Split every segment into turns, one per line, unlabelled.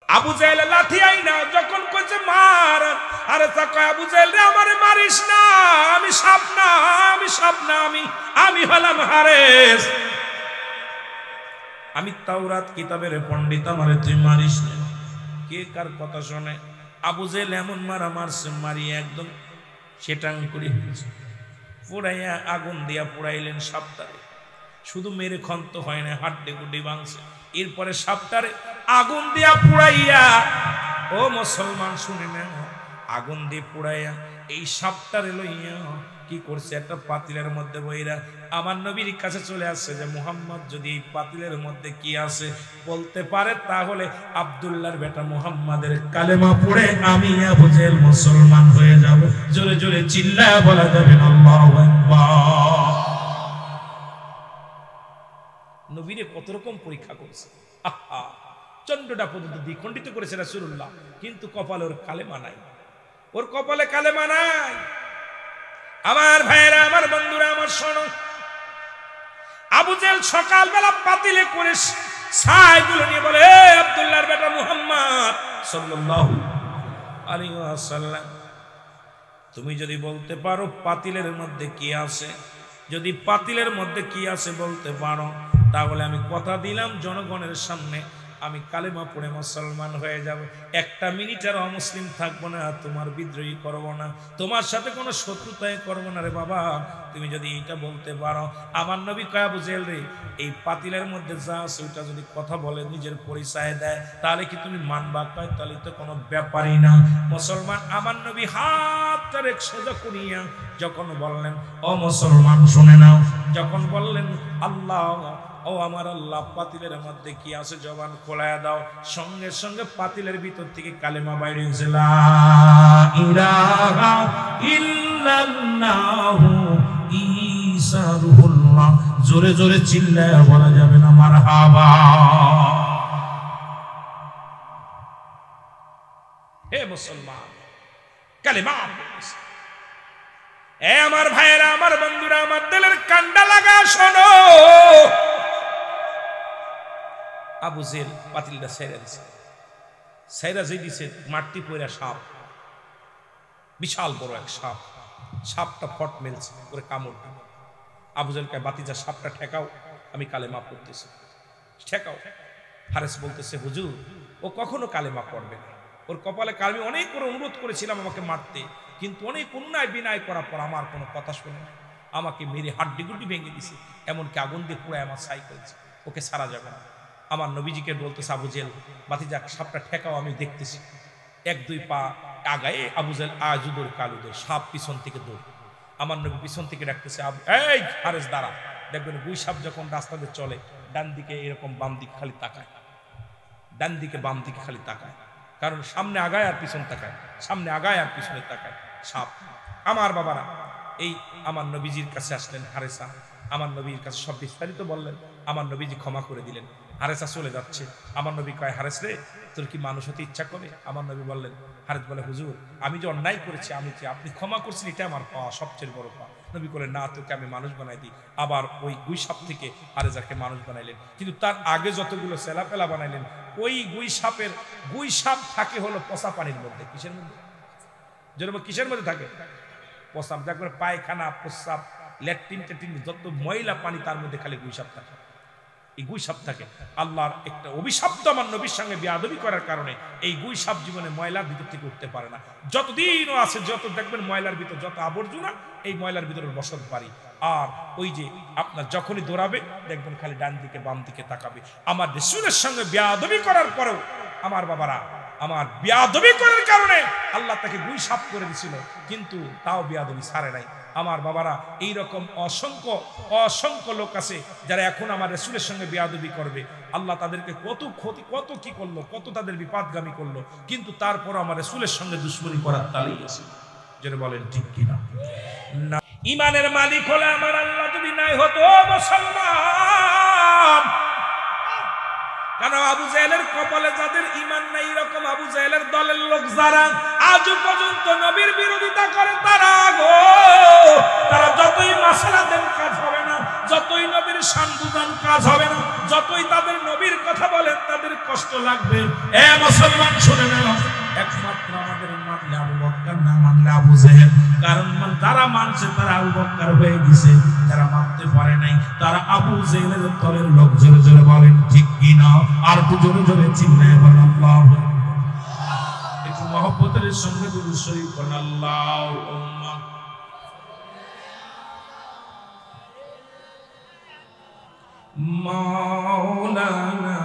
আবু জাহেল লাঠি আইনা যখন কইছে মার, আরে তা কয় আবু জাহেল রে আমারে মারিস না, আমি সাপ না, আমি সাপ না, আমি হলাম হারেস, আমি তাওরাত কিতাবের পণ্ডিত, আমারে তুই মারিস না। কে কার কথা শুনে? আবু জাহেল এমন মারা মারছে, মারিয়ে একদম সেটাং করে ফেলছে, পুড়াইয়া আগুন দিয়া পুড়াইলেন সাপটারে। শুধু মেরে খন্ত হয় না, হাড্ডি গুড্ডি ভাঙছে। এরপরে সাপটারে আগুন দিয়া পুড়াইয়া, ও মুসলমান শুনে না, আগুন দিয়ে পুড়াইয়া এই সাপটারে লইয়া কি করছে, একটা পাতিলের মধ্যে বইরা আমার নবীর কাছে চলে আসছে যে মুহাম্মদ যদি এই পাতিলের মধ্যে কি আছে বলতে পারে, তাহলে আব্দুল্লাহর বেটা মুহাম্মাদের কালেমা পড়ে আমি আবু জাহেল মুসলমান হয়ে যাব। জোরে জোরে চিল্লায়া বলা যাবে আল্লাহু আকবার। নবীরে কত রকম পরীক্ষা করছে, আহা, চন্দ্রটা পর্যন্ত দ্বিখণ্ডিত করেছে রাসূলুল্লাহ, কিন্তু কপালে ওর কালেমা নাই, ওর কপালে কালেমা নাই। আমার ভাইরা, আমার বন্ধুরা, আমার শোনো, আবু জাহেল সকালবেলা পাতিলে করে ছাইগুলো নিয়ে বলে, হে আব্দুল্লাহর বেটা মুহাম্মদ সাল্লাল্লাহু আলাইহি ওয়াসাল্লাম, তুমি যদি বলতে পারো পাতিলের মধ্যে কি আছে, যদি পাতিলের মধ্যে কি আছে বলতে পারো, তাহলে আমি কথা দিলাম জনগণের সামনে আমি কালেমা পড়ে মুসলমান হয়ে যাব, একটা মিনিট আর অমুসলিম থাকবো না, তোমার বিদ্রোহী করবো না, তোমার সাথে কোনো শত্রুতায় করবো না রে বাবা, তুমি যদি এইটা বলতে পারো। আমার নবী কয়, আবু জাহেল রে, এই পাতিলের মধ্যে যা আছে ওইটা যদি কথা বলে, নিজের পরিচয় দেয়, তাহলে কি তুমি মানবা? কয় তাহলে তো কোনো ব্যাপারই না। মুসলমান আমার নবী হাতটারে সোজা করিয়া যখন বললেন, ও মুসলমান শুনে নাও, যখন বললেন আল্লাহ, ও আমার আল্লাহ, পাতিলের মধ্যে কি আছে জবান খোলায়া দাও, সঙ্গে সঙ্গে পাতিলের ভিতর থেকে কালেমা বাইরে হয়েছে, লা ইলাহা ইল্লাল্লাহু ঈসা রুহুল্লাহ। জোরে জোরে চিল্লায়া বলা যাবে না মারহাবা। হে মুসলমান, কালেমা, এ আমার ভাইয়েরা, আমার বন্ধুরা, আমার দিলের কান্ডা লাগা শোনো, আবু জাহেল পাতিলটা ছেড়ে দিছে, ছেড়ে যে দিছে, মাটি পড়া সাপ, বিশাল বড় এক সাপ, সাপটা ফট মেলছে করে কামড়। আবু জাহেল কয়, বাতিজা সাপটা ঠেকাও, আমি কালেমা পড়তেছি, ঠেকাও। হারেস বলতেছে, হুজুর ও কখনো কালেমা পড়বে না, ওর কপালে কালেমা, অনেক করে অনুরোধ করেছিলাম আমাকে মারতে, কিন্তু অনেক অন্যায় বিনয় করার পর আমার কোনো কথা শুনে না, আমাকে মেরে হাড্ডি গুড্ডি ভেঙে দিছে, এমনকি আগুন দিয়ে পুড়ে আমার ছাই করেছে, ওকে সারা যাবে না। আমার নবীজিকে বলতেছে, আবু জাহেল বাতিজা সাপটা ঠেকাও, আমি দেখতেছি। এক দুই পা আগায়ে আবু জাহেল আজুদর কালুদর, সাপ পিছন থেকে দৌড়। আমার নবী পিছন থেকে ডাকতেছে, এই হারেস দাঁড়া। দেখবেন গুই সাপ যখন রাস্তাতে চলে, ডান দিকে এরকম, বাম দিকে খালি তাকায়, ডান দিকে বাম দিকে খালি তাকায়, কারণ সামনে আগায় আর পিছন তাকায়, সামনে আগায় আর পিছনে তাকায় সাপ। আমার বাবারা, এই আমার নবীজির কাছে আসলেন হারেসা, আমার নবীর কাছে সব বিস্তারিত বললেন, আমার নবীজি ক্ষমা করে দিলেন। হারেসা চলে যাচ্ছে, আমার নবী কয়, হারেস রে, তোর কি মানুষ হতে ইচ্ছা করে? আমার নবী বললেন, হারেস বলে, হুজুর আমি যে অন্যায় করেছি, আমি যে আপনি ক্ষমা করছেন, এটা আমার পাওয়া সবচেয়ে বড় পাওয়া। নবী বলেন, না, তোকে আমি মানুষ বানাই দিই। আবার ওই গুই সাপ থেকে হারেসাকে মানুষ বানাইলেন, কিন্তু তার আগে যতগুলো সেলাপেলা বানাইলেন, ওই গুই সাপ থাকে হলো পচা পানির মধ্যে। কিসের মধ্যে? যেরকম কিসের মধ্যে থাকে? প্রস্রাব, দেখবেন পায়খানা, প্রস্রাব, ল্যাট্রিন টেট্রিন, যত ময়লা পানি তার মধ্যে খালি গুই সাপ থাকে, এই গুই সাপ থাকে। আল্লাহর একটা অভিশপ্ত আমার নবীর সঙ্গে বেয়াদবি করার কারণে এই গুই সাপ জীবনে ময়লার ভিতর থেকে উঠতে পারে না, যতদিনও আছে, যত দেখবেন ময়লার ভিতর যত আবর্জনা, এই ময়লার ভিতরে বসত পারি। আর ওই যে আপনার যখনই দৌড়াবে, দেখবেন খালি ডান দিকে বাম দিকে তাকাবে। আমার রাসূলের সঙ্গে বেয়াদবি করার পরেও আমার বাবারা, আমার বেয়াদবি করার কারণে আল্লাহ তাকে গুই সাপ করে দিয়েছিল, কিন্তু তাও বেয়াদবি ছাড়ে নাই। আমার বাবারা, এইরকম অসংখ্য লোক আছে যারা এখন আমার রাসূলের সঙ্গে বেয়াদবি করবে। আল্লাহ তাদেরকে কত ক্ষতি, কত কি করলো, কত তাদের বিপদগামী করলো, কিন্তু তারপর আমার রাসূলের সঙ্গে দুশমনি করার তালেই আছে। যেটা বলেন ঠিক কিনা? না, ইমানের মালিক হলে আমার আল্লাহ যদি নাই হতো মুসলমান, কেন আবু জাহেলের কপালে যাদের ঈমান নাই, এরকম আবু জাহেলের দলের লোক যারা আজও পর্যন্ত নবীর বিরোধিতা করে তারা গো, তারা যতই মাসলা দেন কাজ হবে না, যতই নবীর শান বুঝান কাজ হবে না, যতই তাদের নবীর কথা বলেন তাদের কষ্ট লাগবে। এ মুসলমান শুনে নাও, একমাত্র আমাদের মানলে আবু বকর, না মানলে আবু জেহেল। কারণ যারা মানছে তারা আবু বকর হয়ে গেছে, যারা মানতে পারে নাই তারা আবু জেহেলের তলের লোক। জোরে জোরে বলেন ঠিক কি না? আর একটু জোরে জোরে চিল্লায় বলেন আল্লাহু আকবার। একটু মহব্বতের সঙ্গে দুরূদ শরীফ পড়ুন আল্লাহুম্মা মাওলানা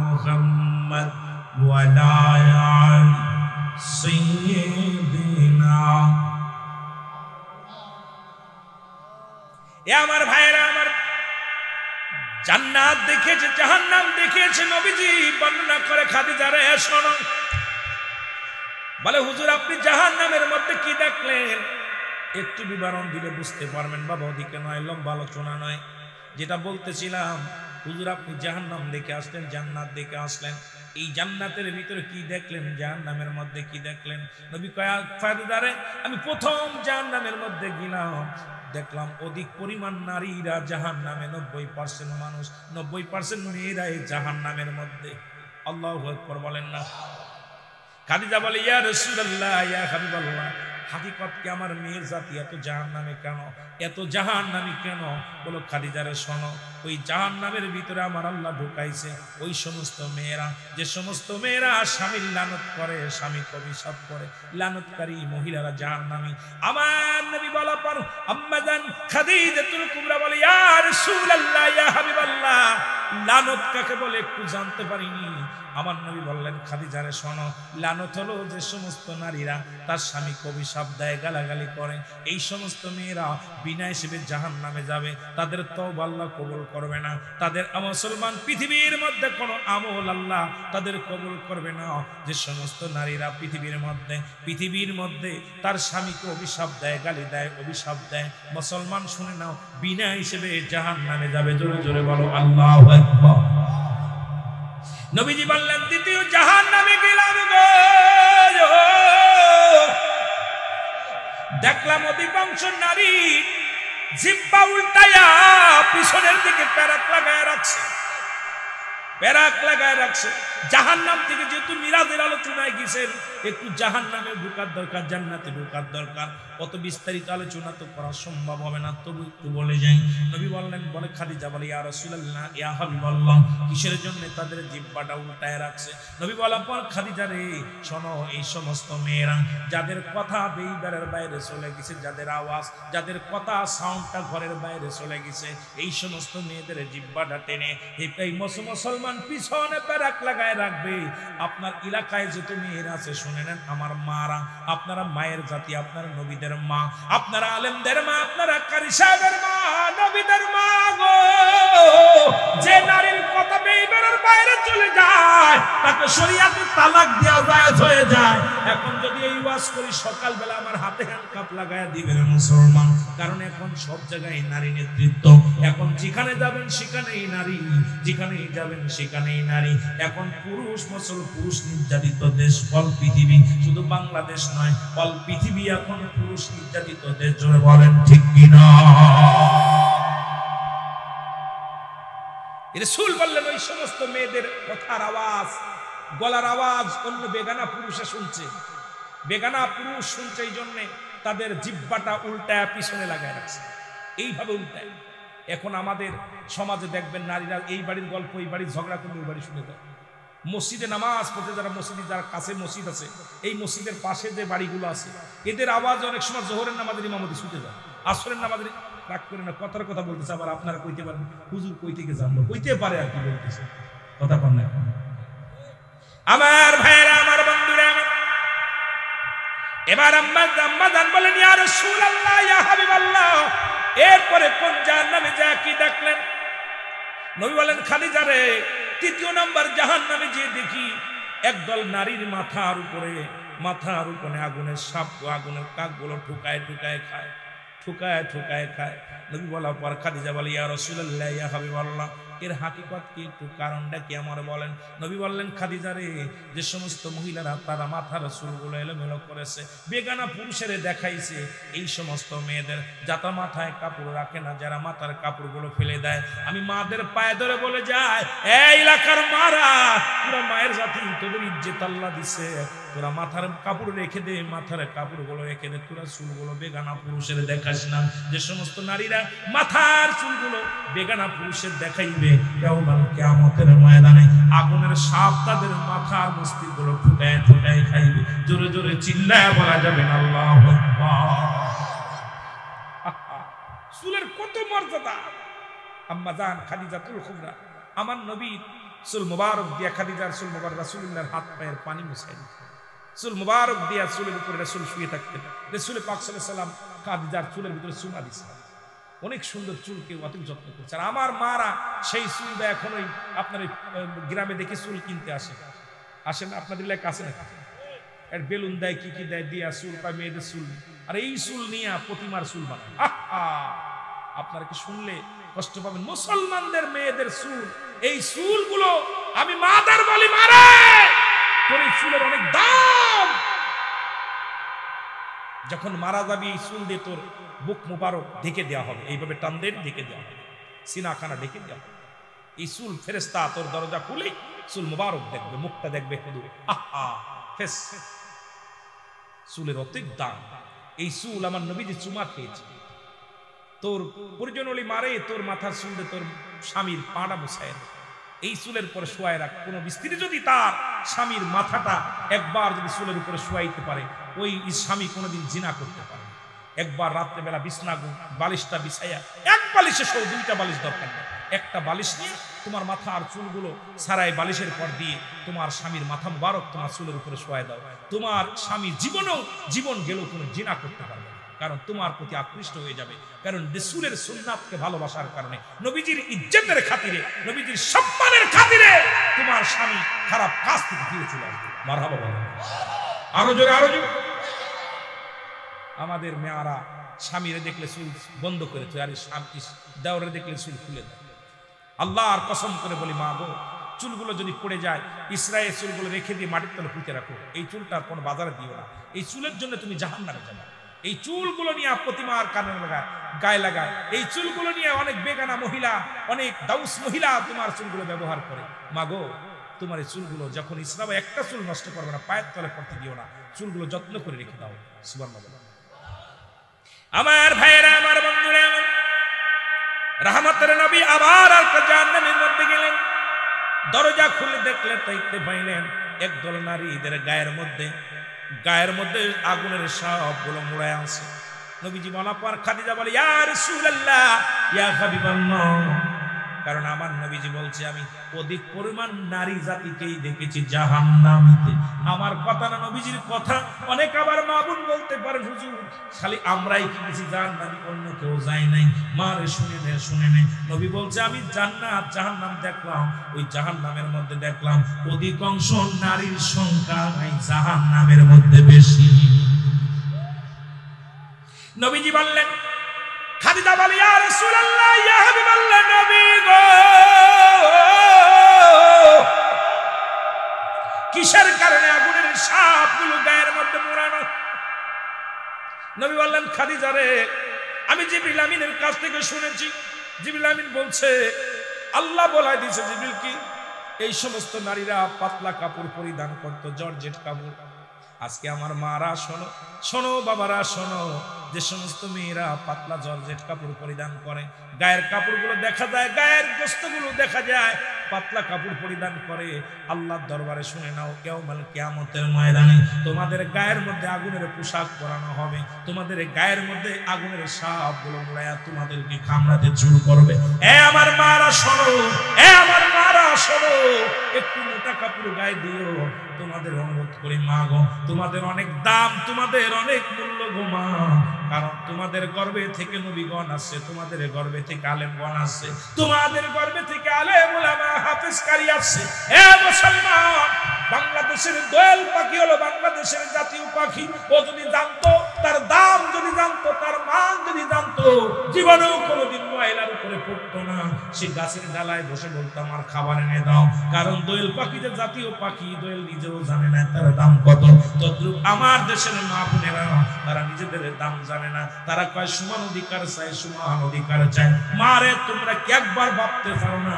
মুহাম্মদ ওয়া আলা আলি সাইয়্যিদিনা। এ আমার ভাইরা, আমার জান্নাত দেখেছে, জাহান্নাম দেখেছে, নবীজি বর্ণনা করে খাদিজা রে শোনো। বলে হুজুর আপনি জাহান্নামের মধ্যে কি দেখলেন? একটু বিবরণ দিলে বুঝতে পারবেন বাবা, ওদিকে নয়, লম্বা আলোচনা নয়। যেটা বলতেছিলাম, হুজুর আপনি জাহান্নাম দেখে আসলেন, জান্নাত দেখে আসলেন, এই জান্নাতের ভিতরে কি দেখলেন, জাহান্নামের মধ্যে কি দেখলেন? নবী কয়াদারে আমি প্রথম জাহান্নামের মধ্যে গেলাম, দেখলাম অধিক পরিমাণ নারীরা জাহান্নামে, 90% মানুষ, 90% মেয়েরা এই জাহান্নামের মধ্যে। আল্লাহু আকবার বলেন না। খাদিজা বলে ইয়া রাসূলুল্লাহ, ইয়া হাবিবাল্লাহ, হাকিকত কি আমার মেয়ের জাতি এত জাহান্নামে কেন, এত জাহান্নামী কেন? বলো খাদিজারে শোনো, ওই জাহান্নামের ভিতরে আমার আল্লাহ ঢুকাইছে ওই সমস্ত মেয়েরা, যে সমস্ত মেয়েরা স্বামীর লানত করে, স্বামীকে অভিশাপ করে, লানতকারী মহিলারা জাহান্নামী। আমার নবী বলা পর আম্মাজান খাদিজাতুল কুবরা বলে ইয়া রাসূলুল্লাহ, ইয়া হাবিবাল্লাহ, লানত কাকে বলে একটু জানতে পারিনি। আমার নবী বললেন খাদিজারে শোনো, লানত হলো যে সমস্ত নারীরা তার স্বামীকে অভিশাপ দেয়, গালাগালি করে, এই সমস্ত মেয়েরা বিনা হিসেবে জাহান্নামে যাবে, তাদের তওবা আল্লাহ কবুল করবে না, তাদের মুসলমান পৃথিবীর মধ্যে কোনো আমল আল্লাহ তাদের কবুল করবে না। যে সমস্ত নারীরা পৃথিবীর মধ্যে তার স্বামীকে অভিশাপ দেয়, গালি দেয়, অভিশাপ দেয়, মুসলমান শুনে নাও, বিনা হিসেবে জাহান্নামে যাবে। জোরে জোরে বলো আল্লাহু আকবার। নবীজি বললেন দ্বিতীয় জাহান্নামে গেলাম গো, দেখলাম অধিকাংশ নারী জিহ্বা উল্টায়া পিছনের দিকে প্যারাক লাগায় রাখছে, প্যারাক লাগায় রাখছে। জাহান্নাম থেকে যেহেতু মিরাজের আলোচনায় গেছেন, একটু জাহান্নামে ঢোকার দরকার, জান্নাতে ঢোকার দরকার। অত বিস্তারিত আলোচনা তো করা সম্ভব হবে না, তবু একটু বলে যাই। নবী বললেন, বলে খাদিজা বলে ইয়া রাসূলুল্লাহ, ইয়া হাবিবাল্লাহ, কিসের জন্য তাদের জিহ্বাটা উল্টায় রাখছে? নবী বলার পর খাদিজা রে শোনো, এই সমস্ত মেয়েরা যাদের কথা বেইবারের বাইরে চলে গেছে, যাদের আওয়াজ, যাদের কথা সাউন্ডটা ঘরের বাইরে চলে গেছে, এই সমস্ত মেয়েদের জিহ্বাটা টেনে এই মুসলমান পিছনে প্যারাক লাগায় রাখবে। আপনার এলাকায় যত মেয়েরা আছে শুনে নেন, আমার মারা, আপনারা মায়ের জাতি, আপনারা নবীদের মা, আপনারা আলেমদের মা, আপনারা কারি সাহেবের মা, নবীদের মা গো। যে নারীর কথা বেইবারের বাইরে চলে যায় তাকে শরীয়তে তালাক দেওয়া জায়েজ হয়ে যায়। এখন যদি এই ওয়াজ করি সকালবেলা আমার হাতে হ্যান্ডকাপ লাগায় দিবেন মুসলমান, কারণ এখন সব জায়গায় নারী নেতৃত্ব, এখন যেখানে যাবেন সেখানেই নারী, যেখানেই যাবেন সেখানেই নারী। এখন পুরুষ নির্যাতিত দেশ অল পৃথিবী, শুধু বাংলাদেশ নয়, অল পৃথিবী এখন পুরুষ নির্যাতিত দেশ। জোরে বলেন ঠিক কিনা? রাসূল বললেন ওই সমস্ত মেয়েদের কথার আওয়াজ, গলার আওয়াজ অন্য বেগানা পুরুষে শুনছে, বেগানা পুরুষ শুনছে, এই জন্য তাদের জিহ্বাটা উল্টায় পিছনে লাগায় রাখছে, এইভাবে উল্টায়। এখন আমাদের সমাজে দেখবেন নারীরা এই বাড়ির গল্প, এই বাড়ির ঝগড়া করলে ওই বাড়ি শুনে দেয়। মসজিদে নামাজ পড়তে যারা মসজিদে, যারা কাছে মসজিদ আছে, এই মসজিদের পাশে যে বাড়িগুলো আছে, এদের আওয়াজ অনেক সময় জোহরের নামাজের ইমামতি ছুটে যায়, আসরের নামাজের রাগ করে না, কথার কথা বলতেছে। আবার আপনারা কইতে পারেন হুজুর কই থেকে জানলো, কইতে পারে আর কি বলতেছে, কথা কন না। আমার ভাইয়েরা, আমার বন্ধুরা, এবার আম্মা জান বলেন ইয়া রাসূলুল্লাহ, ইয়া হাবিবাল্লাহ, এরপরে কোন জাহান্নামে যা কি দেখলেন? নবী বলেন খাদিজা রে, তৃতীয় নাম্বার জাহান্নামে যে দেখি একদল নারীর মাথার উপরে আগুনের সাপ, আগুনের কাকগুলো ঠুকায় খায়। নবী বলার পর খাদিজা বলে ইয়া রাসূলুল্লাহ, ইয়া হাবিবাল্লাহ, এর হাকিকত কি, একটু কারণটা কি আমার বলেন। নবী বললেন, খাদিজা রে, যে সমস্ত মহিলারা তারা মাথার চুলগুলো এলোমেলো করেছে, বেগানা পুরুষের দেখাইছে, এই সমস্ত মেয়েদের যারা মাথায় কাপড় রাখে না, যারা মাথার কাপড়গুলো ফেলে দেয়, আমি মাদের পায়ে ধরে বলে যায়, এই এলাকার মারা, তোরা মায়ের জাতি, তোদের ইজ্জত আল্লাহ দিছে, তোরা মাথার কাপড় রেখে দে, মাথার কাপড়গুলো রেখে দে, তোরা চুলগুলো বেগানা পুরুষের দেখাস না। যে সমস্ত নারীরা মাথার চুলগুলো বেগানা পুরুষের দেখাইবে, কিয়ামতের ময়দানে আগুনের সাপ তাদের মাথার মস্তিষ্কগুলো ফুটায় ফুটায় খাইবে। জোরে জোরে চিল্লায় বলা যাবে না আল্লাহু আকবার। চুলের কত মর্যাদা। আম্মা জান খাদিজাতুল কুবরা, আমার নবী চুল মুবারক দিয়া, খাদিজার চুল মুবারক রাসূলুল্লাহর হাত পায়ের পানি মুছাই দিতেন। চুল মুবারক দিয়া চুলের উপরে রাসূল শুয়ে থাকতেন। রাসূল পাক সাল্লাল্লাহু আলাইহি ওয়াসাল্লাম খাদিজার চুলের ভিতরে চুমা দিয়েছেন। অনেক সুন্দর চুলকে অতি যত্ন করছে। আর আমার মারা সেই চুলটা এখন ওই আপনার গ্রামে দেখে চুল কিনতে আসেন আপনাদের এলাকায় আছে না, এর বেলুন দেয় কি কি দেয়, দিয়া চুল পায় মেয়েদের চুল, আর এই চুল নিয়ে প্রতিমার চুল বানায়। আপনারা কি শুনলে কষ্ট পাবেন? মুসলমানদের মেয়েদের চুল, এই চুলগুলো আমি মাদার বলি, মারে তোর এই চুলের অনেক দাম। যখন মারা যাবি এই চুল দিয়ে তোর বুক মুবারক ঢেকে দেওয়া হবে, এইভাবে টান দিয়ে ঢেকে দেওয়া হবে, সিনাখানা ঢেকে দেওয়া হবে। এই চুল ফেরেশতা তোর দরজা খুলে চুল মুবারক দেখবে, মুখটা দেখবে শুধু। ফেস চুলের অধিক দাম। এই চুল আমার নবীজি চুমা খেয়েছে। তোর পরিজন হলে মারে, তোর মাথার চুল দিয়ে তোর স্বামীর পাটা মুছায়, এই চুলের উপরে শোয়ায় রাখ। কোন স্ত্রী যদি তার স্বামীর মাথাটা একবার যদি চুলের উপরে শোয়াইতে পারে, ওই স্বামী কোনোদিন জিনা করতে পারে। একবার রাত্রেবেলা বিছনা বালিশটা বিছাইয়া, এক বালিশে সহ দুইটা বালিশ দরকার নেই, একটা বালিশ নিয়ে তোমার মাথা আর চুলগুলো সারাই বালিশের পর দিয়ে তোমার স্বামীর মাথা মুবারক তোমার চুলের উপরে শোয়ায় দাও। তোমার স্বামী জীবন গেলেও কোনো জিনা করতে পারবে না, কারণ তোমার প্রতি আকৃষ্ট হয়ে যাবে। কারণ রাসূলের সুন্নাতকে ভালোবাসার কারণে, নবীজির ইজ্জতের খাতিরে, নবীজির সম্মানের খাতিরে তোমার স্বামী খারাপ কাজ থেকে ফিরে চলে আসবে। মারহাবা বলো, আরো জোরে, আরো জোরে। আমাদের মেয়েরা স্বামীরে দেখলে চুল বন্ধ করে তো, আর স্বামী দেওরে দেখলে চুল খুলে দেয়। আল্লাহর কসম করে বলি, মা গো, চুলগুলো যদি পড়ে যায়, ইসরায়েল চুলগুলো রেখে দিয়ে মাটির তলে পুঁতে রাখো। এই চুলটা কোনো বাজারে দিও না, এই চুলের জন্য তুমি জাহান্নামে যাবে। এই চুলগুলো নিয়ে প্রতিমার কানে লাগায়, গায়ে লাগায়। এই চুলগুলো নিয়ে অনেক বেগানা মহিলা, অনেক দাউস মহিলা তোমার চুলগুলো ব্যবহার করে। মাগো, তোমার এই চুলগুলো যখন ইসলাম, একটা চুল নষ্ট করবে না, পায়ের তলে পড়তে দিও না, চুলগুলো যত্ন করে রেখে দাও। সুবহানাল্লাহ। আমার ভাইয়েরা, আমার বন্ধুরা, রাহমাতের নবী আবার জাহান্নামের মধ্যে গেলেন। দরজা খুলে দেখলেন, দেখতে পাইলেন একদল নারীদের গায়ের মধ্যে আগুনের সবগুলো মুড়ায় আছে। নবীজি বলা পর খাদিজা বলে, ইয়া রাসূলুল্লাহ, ইয়া হাবিবাল্লাহ, কারণ আমার নবীজি বলছে, আমি অধিক পরিমাণ নারী জাতিকেই দেখেছি জাহান্নামীতে। আমার কথা না, নবীজির কথা। অনেক আবার মা বোন বলতে পারে, হুজুর খালি আমরাই কি গেছি জাহান্নামী, অন্য কেউ যায় নাই। মারে শুনে নে, নবী বলছে, আমি জান্নাত জাহান্নাম দেখলাম, ওই জাহান্নামের মধ্যে দেখলাম অধিকাংশ নারীর সংখ্যা এই জাহান্নামের মধ্যে বেশি। নবীজি বললেন, খাদিজা বলে, ইয়া রাসূলুল্লাহ, ইয়া হাবিবাল্লাহ, নবী গো, কিসের কারণে আগুনের সাপগুলো গায়ের মধ্যে মোড়ানো? নবী বললেন, খাদিজা রে, আমি জিবরিল আমিনের কাছ থেকে শুনেছি। জিবরিল আমিন বলছে, আল্লাহ বলাই দিয়েছে জিবরিল কি, এই সমস্ত নারীরা পাতলা কাপড় পরিধান করতো, জর্জেট কাপড়। আজকে আমার মারা শোনো, শোনো বাবারা শোনো, যে সমস্ত মেয়েরা পাতলা জর্জেট কাপড় পরিধান করে, গায়ের কাপড়গুলো দেখা যায়, গায়ের গোস্তগুলো দেখা যায়, পাতলা কাপড় পরিধান করে, আল্লাহর দরবারে শুনে নাও, কিয়ামতের ময়দানে তোমাদের গায়ের মধ্যে আগুনের পোশাক পরানো হবে, তোমাদের গায়ের মধ্যে আগুনের সাপগুলো মুড়ায়া তোমাদেরকে কামড়াতে শুরু করবে। আমার মারা শোনো, আমার মারা শোনো, একটু মোটা কাপড় গায়ে দিও। তোমাদের অনুরোধ করি মা গো, তোমাদের অনেক দাম, তোমাদের অনেক মূল্য গো মা, কারণ তোমাদের গর্ভে থেকে নবীগণ আসছে, তোমাদের গর্ভে থেকে আলেমগণ আসছে, তোমাদের গর্ভে থেকে আলেম উলামা হাফেজকারী আসছে। এ মুসলমান, বাংলাদেশের দোয়েল পাখি হলো বাংলাদেশের জাতীয় পাখি। ও যদি জানতো, তার দাম যদি জানতো, তার মান যদি জানতো, জীবনেও কোনোদিন মহিলার উপরে পড়তো না, সে গাছের ডালায় বসে বলতো আমার খাবার এনে দাও। কারণ দোয়েল পাখি যে জাতীয় পাখি, দোয়েল নিজেও জানে না তার দাম কত। তদ্রূপ আমার দেশের মা বোনেরা তারা নিজেদের দাম জানে না, তারা কয় সমান অধিকার চায়, সমান অধিকার চায়। মারে তোমরা কি একবার ভাবতে পারো না,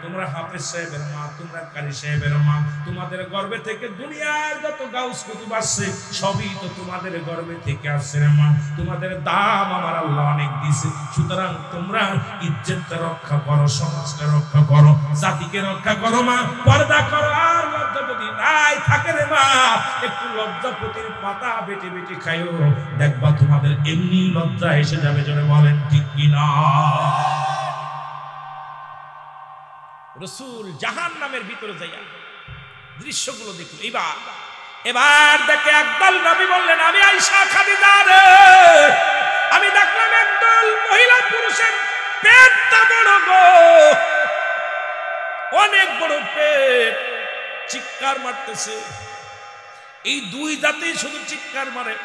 তোমরা হাফেজ সাহেবের মা, তোমরা কারি সাহেবের মা, তোমাদের গর্ভে থেকে দুনিয়ার যত গাউস কুতুব আসছে সবই তো তোমাদের গর্ভে থেকে আসছে রে মা। তোমাদের দাম আমার আল্লাহ অনেক দিয়েছে। সুতরাং তোমরা ইজ্জতটা রক্ষা করো, সমাজটা রক্ষা করো, জাতিকে রক্ষা করো মা, পর্দা করো। আর লজ্জাপতি নাই থাকে রে মা, একটু লজ্জাপতির পাতা বেটে বেটে খাইও, দেখবা তোমাদের এমনি লজ্জা এসে যাবে। জোরে বলেন ঠিক কিনা? রাসূল জাহান্নামের ভিতরে যাইয়া দৃশ্যগুলো দেখলো। এবার দেখে একদল নবী বললেন, আমি আয়েশা খাদিজা রে, আমি দেখলাম একদল মহিলা পুরুষের পেটটা বড় গো, অনেক বড় পেট, চিৎকার মারতেছে। এই দুই জাতি শুধু চিৎকার মারে।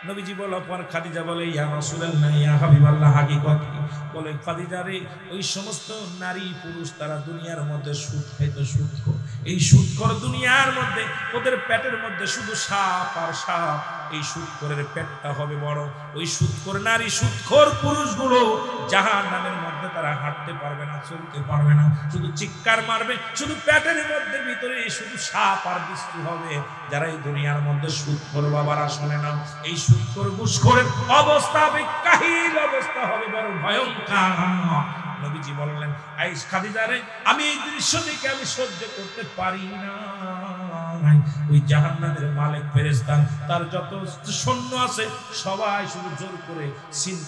নবীজি বলার পর খাদিজা বলে, ইয়া রাসূলুল্লাহ, ইয়া হাবিবাল্লাহ, হাকিকত কি? বলে, খাদিজা রে, ওই সমস্ত নারী পুরুষ তারা দুনিয়ার মধ্যে সুদ খাইতো, সুদখোর। এই সুদখোর দুনিয়ার মধ্যে ওদের পেটের মধ্যে শুধু সাপ আর সাপ। এই সুদখোরের পেটটা হবে বড়। ওই সুদখোর নারী, সুদখোর পুরুষগুলো জাহান্নামের মধ্যে তারা হাঁটতে পারবে না, চলতে পারবে না, শুধু চিৎকার মারবে, শুধু পেটের মধ্যে ভিতরে শুধু সাপ আর বৃষ্টি হবে। যারা এই দুনিয়ার মধ্যে সুদখোর বাবারা শোনে না, এই সুদখোর ঘুষখোরের অবস্থা হবে, কাহিল অবস্থা হবে, বড় ভয়ঙ্কর। নবীজি বললেন, আয়েশা খাদিজা রে, আমি এই দৃশ্য দেখে আমি সহ্য করতে পারি না। ওই জাহান্নামের মালিক ফেরেশতা, তার যত সৈন্য আছে সবাই শুধু জোর করে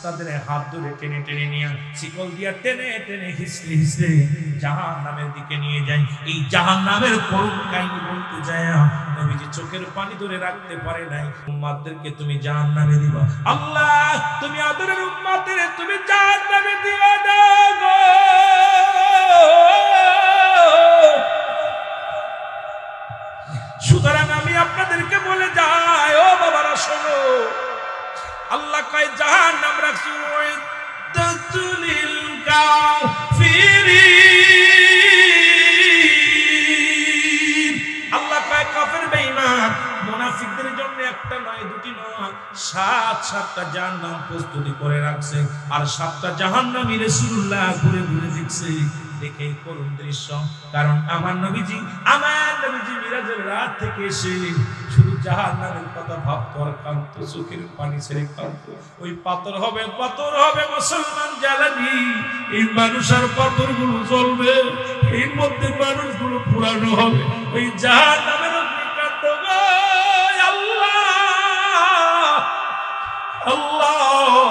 তাদের হাত ধরে টেনে টেনে নিয়ে, শিকল দিয়া টেনে টেনে হিসড়ে হিসড়ে জাহান্নামের দিকে নিয়ে যায়। এই জাহান্নামের করুণ কাহিনী বলতে যায় নবীজি চোখের পানি ধরে রাখতে পারে নাই। উম্মতদেরকে তুমি জাহান্নামে দিবা, আল্লাহ তুমি আদরের উম্মতের তুমি জাহান্নামে দিও না গো। সুতরাং আমি আপনাদেরকে বলে যাই, ও বাবারা শোনো, আল্লাহ কয় জাহান্নাম রাখছি ওয়াইদাতুলিল কাফিরিন। আল্লাহ কয় কাফের বেঈমান মুনাফিকদের জন্য একটা নয়, দুটি নয়, 7টা জাহান্নাম প্রস্তুতি করে রাখছে। আর 7টা জাহান্নামী রাসূলুল্লাহ ঘুরে ঘুরে দেখছে। দেখে করুণ দৃশ্য। কারণ আমার নবীজি মিরাজের রাত থেকে এসে শুধু জাহান্নামের কথা ভাবতো আর কাঁদতো, চোখের পানি ছেড়ে কাঁদতো। ওই পাথর হবে মুসলমান জ্বালানি, এই মানুষ আর পাথরগুলো জ্বলবে, এর মধ্যে মানুষগুলো পুরানো হবে। ওই জাহান্নামের অগ্নিকাণ্ড গো আল্লাহ,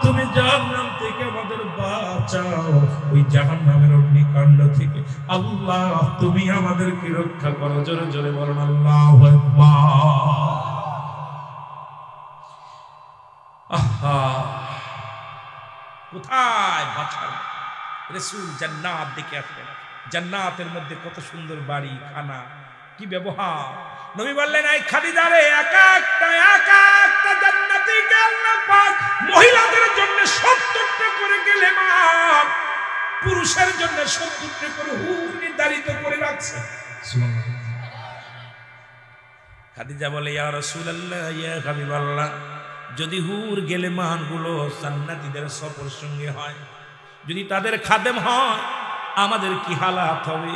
তুমি জাহান্নাম থেকে আমাদের বাঁচাও, ওই জাহান্নামের অগ্নিকাণ্ড থেকে আল্লাহ তুমি আমাদেরকে রক্ষা করো। জোরে জোরে বলুন আল্লাহু আকবার। আহা, কোথায় বাঁচার? রাসূল জান্নাত দেখে আসলেন। জান্নাতের মধ্যে কত সুন্দর বাড়ি, খানা, কি ব্যবহার। নবী বললেন, এই খাদিজা রে, এক একটা জান্নাতি আল্লাহ পাক মহিলাদের জন্য 70টা করে গেলে মা, পুরুষের জন্য 70টা করে হুর নির্ধারিত করে রাখছে। খাদিজা বলে, ইয়া রাসূলুল্লাহ, ইয়া হাবিবাল্লাহ, যদি হুর গেলে মানগুলো জান্নাতীদের সফর সঙ্গে হয়, যদি তাদের খাদেম হয়, আমাদের কি হালাত হবে?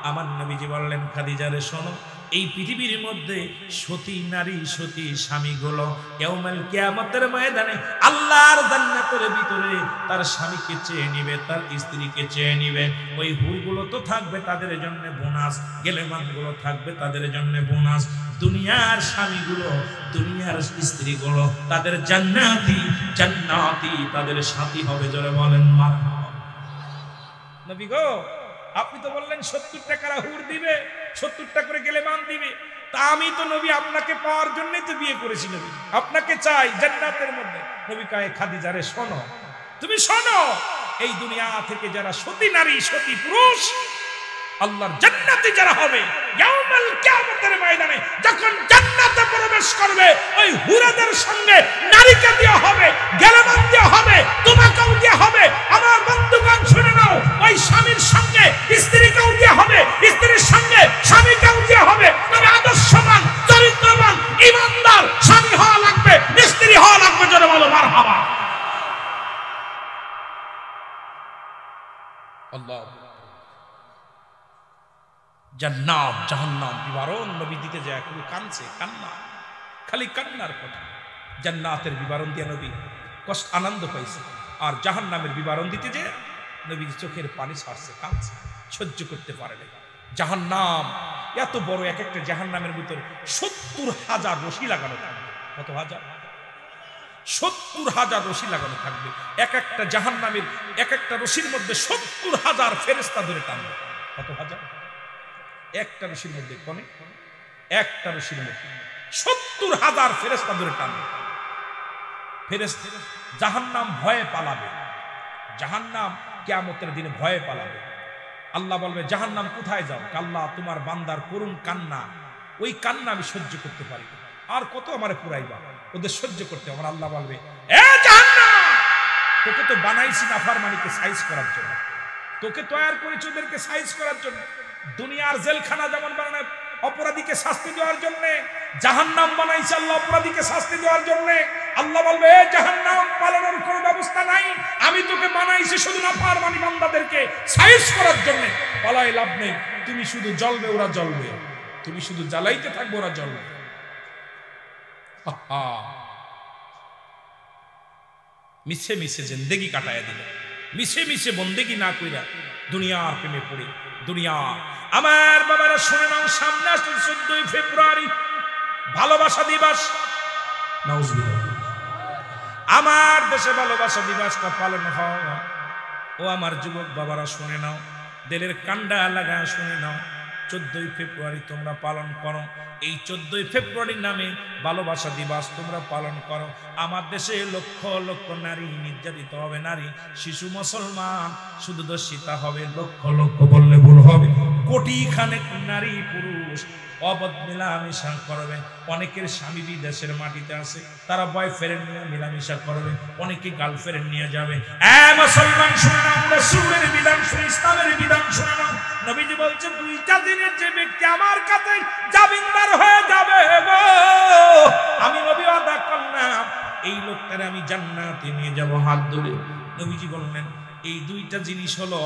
আমার নবীজি বললেন, খাদিজা রে শোনো, এই পৃথিবীর মধ্যে সতী নারী, সতী স্বামীগুলো ইয়াউমুল কিয়ামতের ময়দানে আল্লাহর জান্নাতের ভিতরে তার স্বামীকে চেয়ে নিবে, তার স্ত্রীকে চেয়ে নিবে। ওই হুরগুলো তো থাকবে তাদের জন্য বোনাস, গেলেমানগুলো থাকবে তাদের জন্য বোনাস। দুনিয়ার স্বামীগুলো, দুনিয়ার স্ত্রীগুলো তাদের জান্নাতি, তাদের সাথী হবে। জোরে বলেন মারহাবা। নবী গো, আপনি তো বললেন 70 টাকার হুর দিবে, 70টা করে গেলেমান দিবে। তা আমি তো নবী আপনাকে পাওয়ার জন্যই তো বিয়ে করেছি নবী, আপনাকে চাই জান্নাতের মধ্যে। নবী কয়, খাদিজা রে শোনো, তুমি শোনো, এই দুনিয়া থেকে যারা সতী নারী, সতী পুরুষ আল্লাহর জান্নাতে যারা হবে, ইয়াউমুল কিয়ামতের ময়দানে যখন জান্নাতে প্রবেশ করবে, ওই হুরাদের সঙ্গে নারীকে দেওয়া হবে, গেলেমান দেওয়া হবে, তোমাকেও দেওয়া হবে। আমার ওই স্বামীর সঙ্গে স্ত্রীকেও দিয়ে হবে, স্ত্রীর সঙ্গে স্বামীকেও দিয়ে হবে। তবে আদর্শবান, চরিত্রবান, ইমানদার স্বামী হওয়া লাগবে, স্ত্রী হওয়া লাগবে। জোরে বলো মারহাবা। আল্লাহ। জান্নাত জাহান্নাম বিবরণ নবী দিতে যায়, খুবই কাঁদছে, কান্না, খালি কান্নার কথা। জান্নাতের বিবরণ দিয়ে নবী কষ্ট আনন্দ পাইছে, আর জাহান্নামের বিবরণ দিতে যে নবী চোখের পানি ছাড়ছে, কাঁদছে, সহ্য করতে পারে না। জাহান্নাম এত বড়, এক একটা জাহান্নামের ভিতর 70,000 রশি লাগানো থাকবে। কত হাজার? 70,000 রশি লাগানো থাকবে। এক একটা জাহান্নামের এক একটা রশির মধ্যে 70,000 ফেরেশতা ধরে টানবে। কত হাজার? একটা রশির মধ্যে কোনে একটা রশির মধ্যে 70,000 ফেরেশতা ধরে টানবে। ফেরেশতা জাহান্নাম ভয়ে পালাবে, জাহান্নাম কিয়ামতের দিনে ভয়ে পালাবে। আল্লাহ বলবে, জাহান্নাম কোথায় যাও? আল্লাহ, তোমার বান্দার করুণ কান্না, ওই কান্না আমি সহ্য করতে পারি না, আর কত আমারে পুরাইবা, ওদের সহ্য করতে। আমার আল্লাহ বলবে, এ জাহান্নাম, তোকে তো বানাইছি নাফরমানিকে সাইজ করার জন্য, তোকে তৈরি করেছি ওদেরকে সাইজ করার জন্য। দুনিয়ার জেলখানা যেমন বানায় অপরাধীকে শাস্তি দেওয়ার জন্য, জাহান্নাম বানাইছে আল্লাহ অপরাধীকে শাস্তি দেওয়ার জন্য। আল্লাহ বলবে, এ জাহান্নাম, পালানোর কোনো ব্যবস্থা নাই, আমি তোকে বানাইছি শুধু নাফরমানি বান্দাদেরকে সাইজ করার জন্য। পালাই লাভ নেই, তুমি শুধু জ্বলবে, ওরা জ্বলবে, তুমি শুধু জ্বালাইতে থাকবে, ওরা জ্বলবে। মিছে মিছে জিন্দেগি কাটায় দিল, মিছে মিছে বন্দেগি না কইরা দুনিয়ার প্রেমে পড়ে। দুনিয়া আমার বাবারা শুনে নাও, সামনে আসছে 14 ফেব্রুয়ারি ভালোবাসা দিবস। আমার দেশে ভালোবাসা দিবসটা পালন হয়। ও আমার যুবক বাবারা শুনে নাও, দিলের কান্ডা লাগা শুনে নাও, 14 ফেব্রুয়ারি তোমরা পালন করো। এই 14 ফেব্রুয়ারি নামে ভালোবাসা দিবস তোমরা পালন করো। আমার দেশে লক্ষ লক্ষ নারী নির্যাতিত হবে, নারী শিশু মুসলমান শুধু দর্শিতা হবে, লক্ষ লক্ষ বললে ভুল হবে, কোটি খানেক নারী পুরুষ অবৈধ মিলামেশা করবে। অনেকের স্বামী বিদেশের মাটিতে আছে, তারা বয়ফ্রেন্ড নিয়ে মিলামেশা করবে, অনেকে গার্লফ্রেন্ড নিয়ে যাবে। মুসলমান শুনে নাও, রাসূলের বিধান শুনে, ইসলামের বিধান শুনে নাও। নবীজি বলছে, 2টা দিনের যে ব্যক্তি আমার কাছে জামিনদার হয়ে যাবে গো, আমি নবী ওয়াদা করলাম এই লোকটার আমি জান্নাতে নিয়ে যাব হাত ধরে। নবীজি বললেন, এই 2টা জিনিস হলো,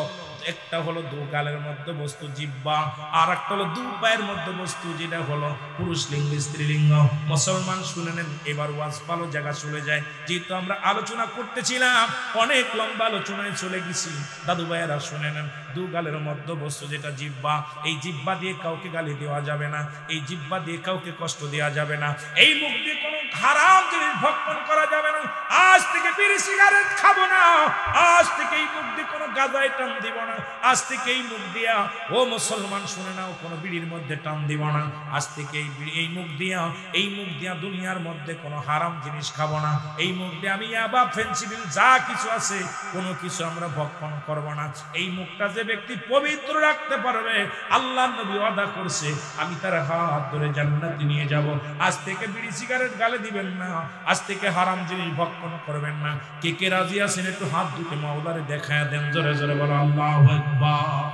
একটা হলো 2 গালের মধ্যে বস্তু জিহ্বা, আর একটা হলো 2 পায়ের মধ্যে বস্তু, যেটা হলো পুরুষ লিঙ্গ স্ত্রীলিঙ্গ। মুসলমান শুনে নেন, এবার ওয়াজ ভালো জায়গা চলে যায়, যেহেতু আমরা আলোচনা করতেছিলাম, অনেক লম্বা আলোচনায় চলে গেছি। দাদু ভাইয়েরা শুনে নেন, 2 গালের মধ্যে বস্তু যেটা জিহ্বা, এই জিহ্বা দিয়ে কাউকে গালি দেওয়া যাবে না, এই জিহ্বা দিয়ে কাউকে কষ্ট দেওয়া যাবে না, এই মুখ দিয়ে কোনো হারাম জিনিস ভক্ষণ করা যাবে না। আজ থেকে বিড়ি সিগারেট খাবো না, আজ থেকে এই মুখ দিয়ে কোনো গাঁজায় টান দিব না, আজ থেকে এই মুখ দিয়া, ও মুসলমান শুনে নাও, কোনো বিড়ির মধ্যে টান দিব না, আজ থেকে এই মুখ দিয়া দুনিয়ার মধ্যে কোনো হারাম জিনিস খাবো না, এই মুখ দিয়ে আমি ইয়াবা ফেন্সিডিল যা কিছু আছে কোনো কিছু আমরা ভক্ষণ করব না। এই মুখটা যে ব্যক্তি পবিত্র রাখতে পারবে, আল্লাহ নবী ওয়াদা করছে আমি তার হাত ধরে জান্নাতে নিয়ে যাব। আজ থেকে বিড়ি সিগারেট গালে দিবেন না, আজ থেকে হারাম জিনিস ভক্ষণ করবেন না। কে কে রাজি আছেন একটু হাত দুটো মাওলারে দেখায় দেন, জোরে জোরে বলো আল্লাহু আকবার,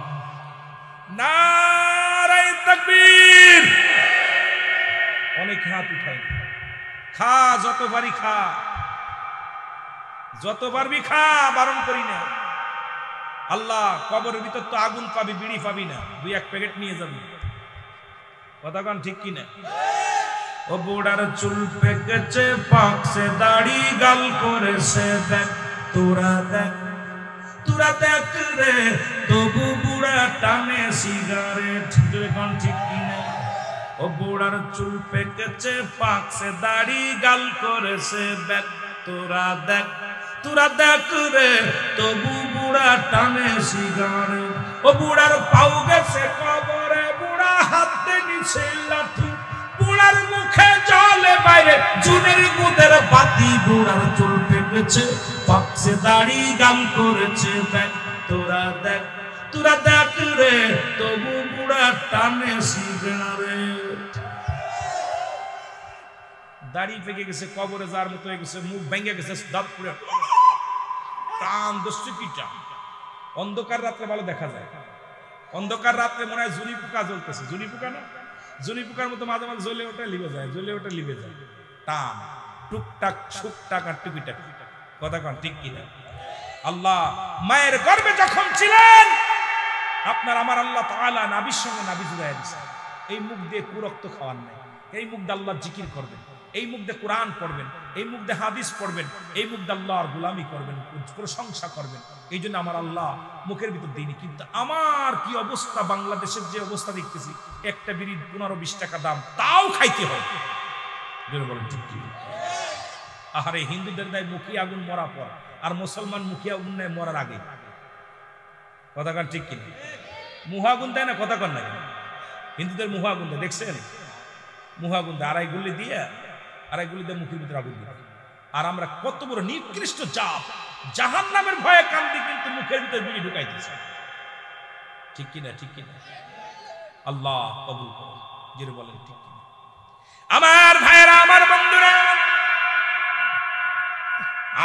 নারে তাকবীর। অনেক হাত উঠাই, খা যতবারই খা, যতবারই খা, বারণ করি না। আল্লাহ কবরের ভিতর তো আগুন পাবি, বিড়ি পাবি না, 2-1 প্যাকেট নিয়ে যাবি, কথা কন ঠিক কিনা? ও বুড়ার চুল পেকেছে, পাকছে দাড়ি, গাল করেছে দেখ, তোরা দেখ, তোরা দেখ রে, তবু বুড়া টানে সিগারেট, এখন ঠিক কিনা? ও বুড়ার চুল পেকেছে, পাকছে দাড়ি, গাল করেছে দেখ, তোরা দেখ, তোরা দেখ রে, তবু বুড়া টানে সিগারেট। ও বুড়ার পাও গেছে কবরে, বুড়া হাতে নিছে লাঠি, বুড়ার মুখে জলে বাইরে চুনের গুদের বাতি, বুড়ার চুল পেকেছে, পাকছে দাড়ি, গাল করেছে দেখ, তোরা দেখ, তোরা দেখ রে, তবু বুড়া টানে সিগারেট। দাড়ি পেকে গেছে, কবরে যার মতো হয়ে গেছে, মুখ ভেঙে গেছে, দাঁত পুড়ে টান দস্তুকিটা, অন্ধকার রাত্রে ভালো দেখা যায়, অন্ধকার রাত্রে মনে হয় জুনি পোকা জ্বলতেছে, জুনি পোকা না, জুনি পোকার মতো মাঝে মাঝে জ্বলে ওঠে লিভে যায়, জ্বলে ওঠে লিভে যায়, টান টুকটাক ছুকটাক আর টুকিটাক, কথা কন ঠিক কিনা? আল্লাহ মায়ের গর্ভে যখন ছিলেন আপনার আমার আল্লাহ তাআলা নাবির সঙ্গে নাবি জুড়াইয়া দিয়েছেন। এই মুখ দিয়ে কুরক্ত খাওয়ার নাই, এই মুখ দিয়ে আল্লাহর জিকির করবেন, এই মুখ দিয়ে কোরআন পড়বেন, এই মুখ দিয়ে হাদিস পড়বেন, এই মুখ দিয়ে আল্লাহর গোলামি করবেন, প্রশংসা করবেন। এই জন্য আমার আল্লাহ মুখের ভিতর দিইনি। কিন্তু আমার কি অবস্থা, বাংলাদেশের যে অবস্থা দেখতেছি, একটা বিড়ি 15-20 টাকা দাম, তাও খাইতে হয়। বলেন ঠিক কি? আহারে হিন্দুদের দেয় মুখী আগুন মরা পর, আর মুসলমান মুখী আগুন নেয় মরার আগে, কথা কন ঠিক কিনা? মুহাগুন দেয় না, কথা কন না? হিন্দুদের মুহাগুন দেয়, দেখছেন? মুহাগুন দেয়, আড়াই গুলি দিয়ে মুখের ভিতরে আগুন দিয়ে। আর আমরা কত বড় নিকৃষ্ট জাত, জাহান্নামের ভয়ে কান্দি, কিন্তু মুখের ভিতরে বিড়ি ঢুকাইতেছে, ঠিক কিনা? ঠিক কিনা? আল্লাহ কবুল করুন, যেটা বলেন ঠিক কিনা? আমার ভাইয়েরা, আমার বন্ধুরা,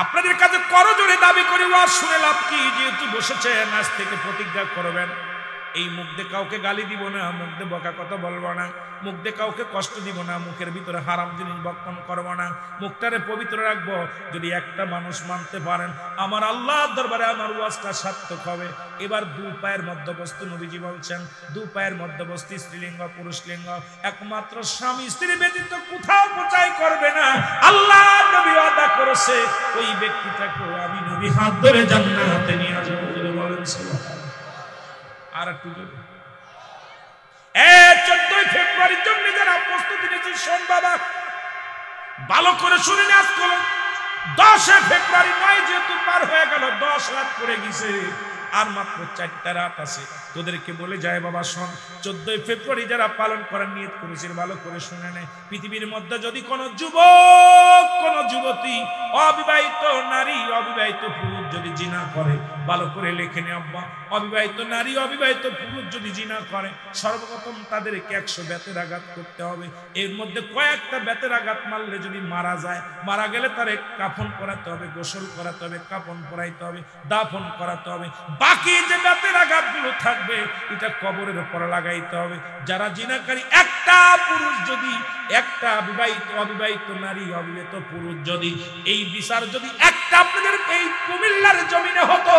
আপনাদের কাছে করজোড়ে দাবি করি, ওয়াজ শুনে লাভ কি? যেহেতু বসেছেন, আজ থেকে প্রতিজ্ঞা করবেন, এই মুখ দিয়ে কাউকে গালি দিব না, মুখ দিয়ে বকা কথা বলবো না, মুখ দিয়ে কাউকে কষ্ট দিব না, মুখের ভিতরে হারাম জিনিস বক্ষণ করবো না, মুখটারে পবিত্র রাখবো। যদি একটা মানুষ মানতে পারেন, আমার আল্লাহর দরবারে আমার ওয়াজটা সার্থক হবে। এবার 2 পায়ের মধ্যবস্তু, নবীজি বলছেন 2 পায়ের মধ্যবস্তু স্ত্রীলিঙ্গ পুরুষলিঙ্গ, একমাত্র স্বামী স্ত্রী ব্যতীত কোথাও প্রচার করবে না। আল্লাহ নবী ওয়াদা করেছে, ওই ব্যক্তিটাকে আমি নবী হাত ধরে জান্নাতে নিয়ে যাব। বলেন সুবহানাল্লাহ। আর একটু 14 ফেব্রুয়ারির জন্য যারা প্রস্তুতি নিয়েছি, শোন বাবা, ভালো করে শুনে আজ করুন। 10 ফেব্রুয়ারি নয় যেহেতু পার হয়ে গেল, 10 রাত পড়ে গেছে, আর মাত্র 4টা রাত আছে। তোদেরকে বলে যায় বাবা, শোন, 14 ফেব্রুয়ারি যারা পালন করার নিয়ত করেছে, ভালো করে শুনে নে। পৃথিবীর মধ্যে যদি কোনো যুবক, কোনো যুবতী, অবিবাহিত নারী, অবিবাহিত পুরুষ যদি জিনা করে, ভালো করে লেখে নে আব্বা, অবিবাহিত নারী, অবিবাহিত পুরুষ যদি জিনা করে, সর্বপ্রথম তাদেরকে 100 বেতের আঘাত করতে হবে। এর মধ্যে কয়েকটা বেতের আঘাত মারলে যদি মারা যায়, মারা গেলে তারে কাফন করাতে হবে, গোসল করাতে হবে, কাফন পরাইতে হবে, দাফন করাতে হবে। বাকি যে বেতের আঘাতগুলো থাকবে, এটা কবরের উপর লাগাইতে হবে। যারা জিনাকারী, একটা পুরুষ যদি, একটা অবিবাহিত নারী, অবিবাহিত পুরুষ যদি, এই বিচার যদি একটা আপনাদের এই কুমিল্লার জমিনে হতো,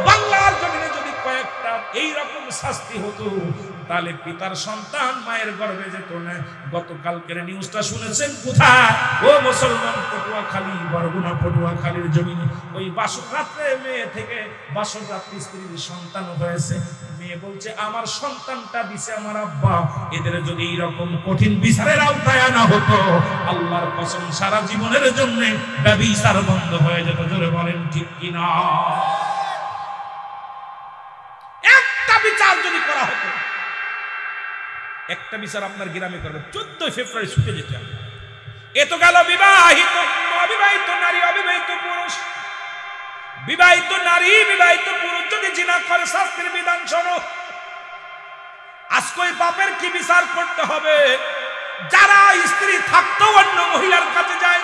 বাংলার জমিনে যদি কয়েকটা এইরকম শাস্তি হতো, তাহলে পিতার সন্তান মায়ের গর্ভে যেত না। গতকালকের নিউজটা শুনেছেন কোথায়? ও মুসলমান, পটুয়াখালী, বরগুনা পটুয়াখালীর জমিনে ওই বাসর রাত্রে মেয়ে থেকে বাসর রাত্রি স্ত্রীর সন্তান হয়েছে। মেয়ে বলছে, আমার সন্তানটা দিছে আমার আব্বা। এদের যদি এইরকম কঠিন বিচারের আওতায় আনা হতো, আল্লাহর কসম সারা জীবনের জন্য ব্যভিচার বন্ধ হয়ে যেত। জোরে বলেন ঠিক কিনা? একটা বিচার যদি করা হতো, একটা বিচার আপনার গ্রামে করবে, 14 ফেব্রুয়ারি ছুটে যেতে হবে। এ তো গেল বিবাহিত, অবিবাহিত নারী, অবিবাহিত পুরুষ। বিবাহিত নারী, বিবাহিত পুরুষ যদি জিনা করে, শাস্তির বিধান শোনো। আজকে পাপের কি বিচার করতে হবে? যারা স্ত্রী থাকতো অন্য মহিলার কাছে যায়,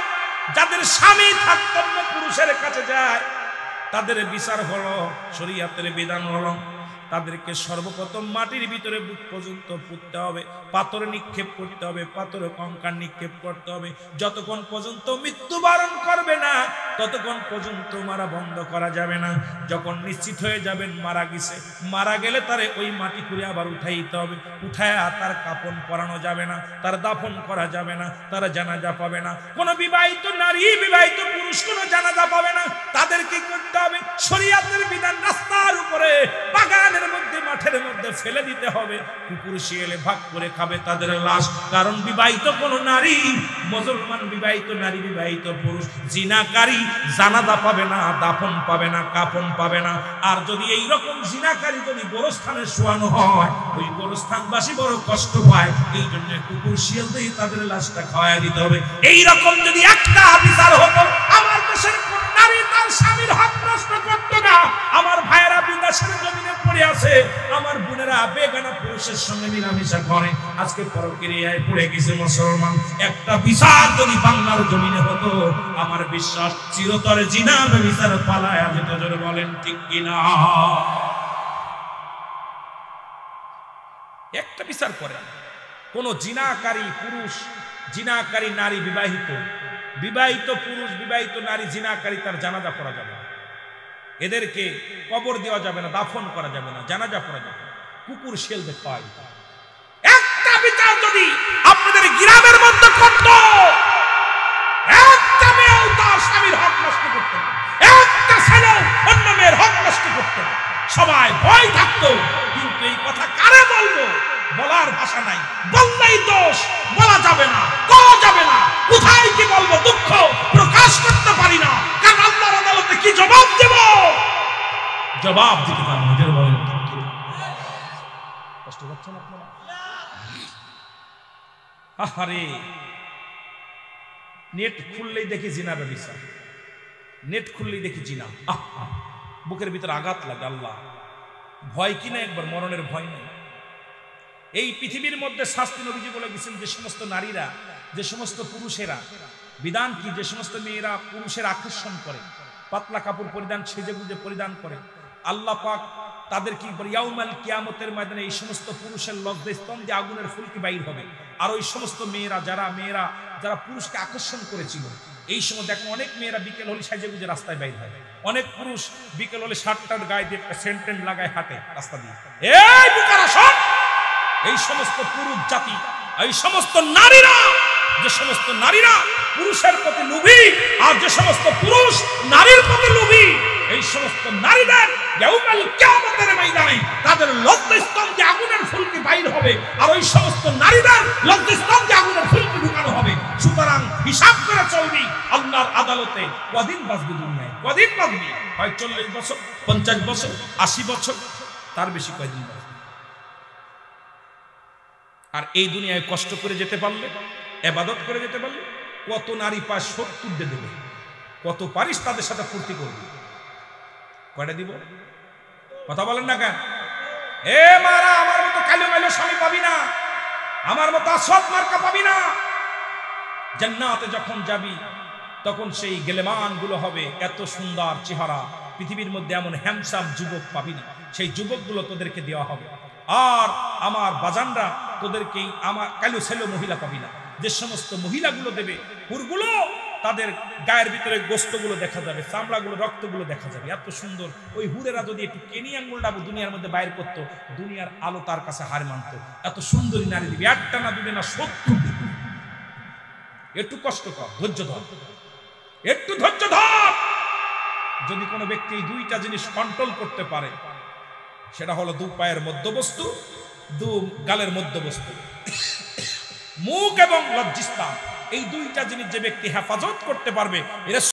যাদের স্বামী থাকতো অন্য পুরুষের কাছে যায়, তাদের বিচার হলো, শরীয়তের বিধান হলো, তাদেরকে সর্বপ্রথম মাটির ভিতরে বুক পর্যন্ত পুঁততে হবে, পাথর নিক্ষেপ করতে হবে, পাথরে কঙ্কাল নিক্ষেপ করতে হবে। যতক্ষণ পর্যন্ত মৃত্যুবরণ করবে না, ততক্ষণ পর্যন্ত মারা বন্ধ করা যাবে না। যখন নিশ্চিত হয়ে যাবেন মারা গেছে, মারা গেলে তারে ওই মাটি খুঁড়ে আবার উঠাইতে হবে। উঠায় তার কাফন পরানো যাবে না, তার দাফন করা যাবে না, তার জানাজা পাবে না। কোন বিবাহিত নারী, বিবাহিত পুরুষ কোন জানাজা পাবে না। তাদের কি করতে হবে? শরীয়তের বিধান রাস্তার উপরে, বাগানের মধ্যে, মাঠের মধ্যে ফেলে দিতে হবে। কুকুর শিয়ালে ভাগ করে খাবে তাদের লাশ। কারণ বিবাহিত কোন নারী, মুসলমান বিবাহিত নারী, বিবাহিত পুরুষ জিনাকারী জানাজা পাবে না, দাফন পাবে না, কাফন পাবে না। আর যদি এই রকম জিনাকারী যদি গোরস্থানে শোয়ানো হয়, ওই গোরস্থানবাসী বড় কষ্ট পায়। এই জন্য কুকুর শিয়াল দিয়ে তাদের লাশটা খাওয়াই দিতে হবে। এই রকম যদি একটা বিচার হতো, আমার দেশের কোন নারী তার স্বামীর হক নষ্ট করতো না। আমার ভাইয়েরা বিদেশের জমিনে পড়ে আছে, আমার বোনেরা বেগানা পুরুষের সঙ্গে মিলামিশা করে, আজকে পরকীয়ায় পড়ে গেছে মুসলমান। একটা বিচার যদি বাংলার জমিনে হতো, আমার বিশ্বাস চিরতরে জিনা বিচার পালায়া যেত। জোরে বলেন ঠিক কিনা? একটা বিচার করে কোন জিনাকারী পুরুষ, জিনাকারী নারী, বিবাহিত পুরুষ, বিবাহিত নারী জিনাকারী, তার জানাজা পড়া যাবে না, এদেরকে কবর দেওয়া যাবে না, দাফন করা যাবে না, জানাজা পড়া যাবে না, কুকুর শেলবে খাওয়াই। একটা বিচার যদি আপনাদের গ্রামের মধ্যে করত, একটা মেয়েও তার স্বামীর হক নষ্ট করত না, একটা ছেলেও অন্য মেয়ের হক নষ্ট করত না, সবাই ভয় থাকতো। কিন্তু এই কথা কারে বলবো? বলার ভাষা নাই, বললেই দোষ, বলা যাবে না, কওয়া যাবে না, কোথায় কি বলবো, দুঃখ প্রকাশ করতে পারি না, কারণ আল্লাহর আদালতে কি জবাব দেব? জবাব দিতে পারবো। নিজের বলেন কষ্ট হচ্ছে না আপনারা? আহারে, নেট খুললেই দেখি জিনা ব্যভিচার, নেট খুললেই দেখি জিনা। বুকের ভিতরে আঘাত লাগে। আল্লাহ, ভয় কিনা একবার মরণের ভয় নেই। এই পৃথিবীর মধ্যে শাস্তি নবীজি বলে গেছেন, যে সমস্ত নারীরা, যে সমস্ত পুরুষেরা, বিধান কি, যে সমস্ত মেয়েরা পুরুষের আকর্ষণ করে, পাতলা কাপড় পরিধান, সেজে গুজে পরিধান করে, আল্লাহ পাক তাদের কি ইয়াউমাল কিয়ামতের ময়দানে এই সমস্ত পুরুষের লজ্জাস্থান দিয়ে আগুনের ফুলকি বাইর হবে। আর ওই সমস্ত মেয়েরা যারা পুরুষকে আকর্ষণ করেছিল, এই সময় দেখো অনেক মেয়েরা বিকেল হলে সেজে গুজে রাস্তায় বাইর হয়, অনেক পুরুষ বিকেল হলে শার্ট গায়ে দিয়ে সেন্টেন লাগায় হাঁটে রাস্তা দিয়ে। এই বুকারা শোন, এই সমস্ত পুরুষ জাতি, এই সমস্ত নারীরা, যে সমস্ত নারীরা পুরুষের প্রতি লোভী, আর যে সমস্ত পুরুষ নারীর প্রতি লোভী, এই সমস্ত নারীদের ইয়াউমাল কিয়ামতের ময়দানে তাদের লজ্জাস্থান দিয়ে আগুনের ফুলকি বাইর হবে, আর ওই সমস্ত নারীদের লজ্জাস্থান দিয়ে আগুনের ফুলকি ঢুকানো হবে। সুতরাং হিসাব করে চলবি আল্লাহর আদালতে। কদিন বাঁচবি দুনিয়ায়? কদিন বাঁচবি? হয় 40 বছর, 50 বছর, 80 বছর, তার বেশি কয়দিন বাঁচবি? আর এই দুনিয়ায় কষ্ট করে যেতে পারলে, ইবাদত করে যেতে পারলে, কত নারী পায় 70 দিয়ে দেবে, কত পারিস তাদের সাথে ফুর্তি করবি। কয়টা দিব? কথা বলেন না কেন? এ মারা, আমার মতো কালো মাইলো স্বামী পাবি না, আমার মতো আসত মার্কা পাবি না। জান্নাতে যখন যাবি তখন সেই গেলেমান গুলো হবে এত সুন্দর চেহারা, পৃথিবীর মধ্যে এমন হ্যান্ডসাম যুবক পাবি না, সেই যুবকগুলো তোদেরকে দেওয়া হবে। আর আমার বাজানরা তোদেরকে আমার কালো ছেলে মহিলা পাবি না। যে সমস্ত মহিলাগুলো দেবে হুরগুলো, তাদের গায়ের ভিতরে গোস্তগুলো দেখা যাবে, চামড়াগুলো, রক্তগুলো দেখা যাবে, এত সুন্দর। ওই হুরেরা যদি একটু কেনি আঙ্গুলটা দুনিয়ার মধ্যে বাইর করতো, দুনিয়ার আলো তার কাছে হার মানত। এত সুন্দরী নারী দিবি, একটা না দুবে না 70 দিবি। একটু কষ্ট কর, ধৈর্য ধর, একটু ধৈর্য ধর। যদি কোনো ব্যক্তি এই দুইটা জিনিস কন্ট্রোল করতে পারে, সেটা হলো 2 পায়ের মধ্যবস্তু, 2 গালের মধ্যবস্তু, মুখ এবং লজ্জাস্থান, এই দুইটা জিনিস যে ব্যক্তি হেফাজত করতে পারবে, এরা